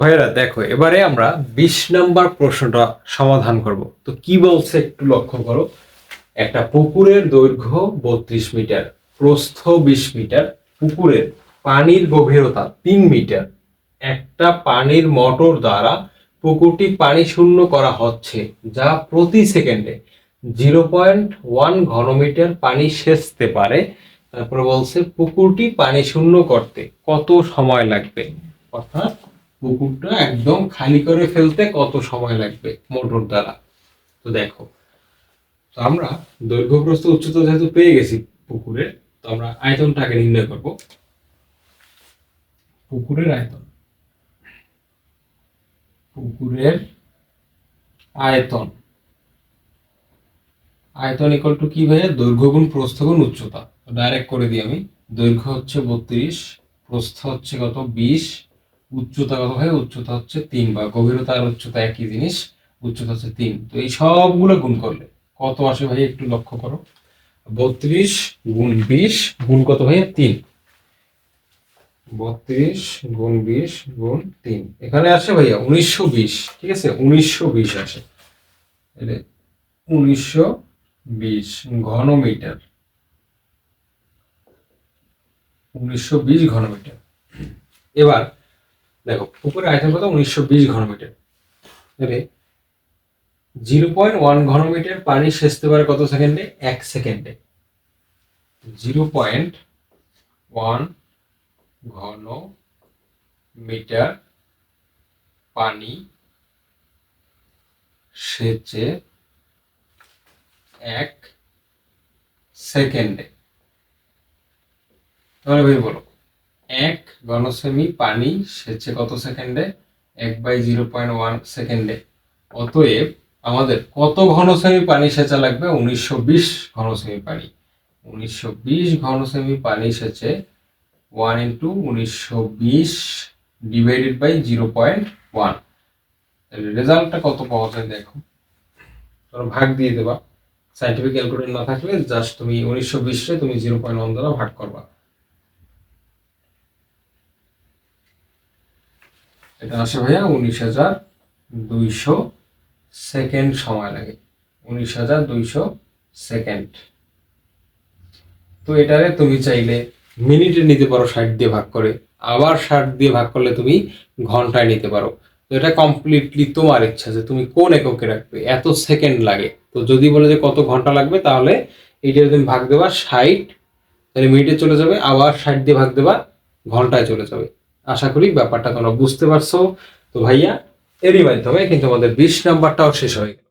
ভাইরা দেখো, এবারে আমরা 20 নম্বর প্রশ্নটা সমাধান করব। তো কি বলছে একটু লক্ষ্য করো। একটা পুকুরের দৈর্ঘ্য 32 মিটার, প্রস্থ 20 মিটার, পুকুরের পানির গভীরতা 3 মিটার। একটা পানির মোটর দ্বারা পুকুরটি পানি শূন্য করা হচ্ছে, যা প্রতি সেকেন্ডে 0.1 ঘনমিটার পানি সেচতে পারে। তারপরে বলছে পুকুরটি পানি শূন্য করতে কত সময় লাগবে, অর্থাৎ পুকুরটা একদম খালি করে ফেলতে কত সময় লাগবে মোটর দ্বারা। তো দেখো, তো আমরা দৈর্ঘ্য প্রস্থ উচ্চতা যেহেতু পেয়ে গেছি পুকুরের, তো আমরা আয়তনটাকে নির্ণয় করব। পুকুরের আয়তন, পুকুরের আয়তন, আয়তন ইকুয়াল টু কি ভাইয়া? দৈর্ঘ্য গুণ প্রস্থ গুণ উচ্চতা। ডাইরেক্ট করে দিই আমি। দৈর্ঘ্য হচ্ছে 32, প্রস্থ হচ্ছে কত? 20, উচ্চতা কত ভাই? উচ্চতা হচ্ছে 3, বা গভীরতা আর উচ্চতা একই জিনিস, উচ্চতা হচ্ছে 3। তো এই সবগুলো গুণ করলে কত আসে ভাই একটু লক্ষ্য করো। 32 গুণ 20 গুণ কত ভাইয়া? 3। 32 গুণ 20 গুণ 3, এখানে আসে ভাইয়া 1920। ঠিক আছে, 1920 আসে। 1920 ঘনমিটার, 1920 ঘনমিটার। এবার দেখো, পুকুরের আয়তন কত? 1920 ঘনমিটার। 0.1 ঘনমিটার পানি সেচতে পারে কত সেকেন্ডে? 1 সেকেন্ডে। 0.1 ঘনমিটার পানি সেচে 1 সেকেন্ডে। তাহলে ভাই বলো, 1 ঘনসেমি পানি সেচে কত সেকেন্ডে? 1/0.1 সেকেন্ডে। অতএব আমাদের কত ঘনসেমি পানি সেচা লাগবে? 1920 ঘনসেমি পানি। 1920 ঘনসেমি পানি সেচে 1 ইন্টু 1920 ডিভাইডেড বাই 0.1। তাহলে রেজাল্টটা কত পাওয়া যায় দেখো। তোমরা ভাগ দিয়ে দেবা। সাইন্টিফিক ক্যালকুলেটর না থাকলে জাস্ট তুমি 1920 রে তুমি 0.1 দ্বারা ভাগ করবা। এটা আসে ভাইয়া 19,200 সেকেন্ড সময় লাগে। 19,200 সেকেন্ড। তো এটারে তুমি চাইলে মিনিটে নিতে পারো 60 দিয়ে ভাগ করে, আবার 60 দিয়ে ভাগ করলে তুমি ঘন্টায় নিতে পারো। তো এটা কমপ্লিটলি তোমার ইচ্ছা যে তুমি কোন এককে রাখবে, এত সেকেন্ড লাগে। তো যদি বলে যে কত ঘন্টা লাগবে, তাহলে এইটা তুমি ভাগ দেবা 60, তাহলে মিনিটে চলে যাবে, আবার 60 দিয়ে ভাগ দেবা, ঘন্টায় চলে যাবে। আশা করি ব্যাপারটা তোমরা বুঝতে পারছো। তো ভাইয়া, এরই মাধ্যমে কিন্তু আমাদের 20 নাম্বারটাও শেষ হয়ে গেল।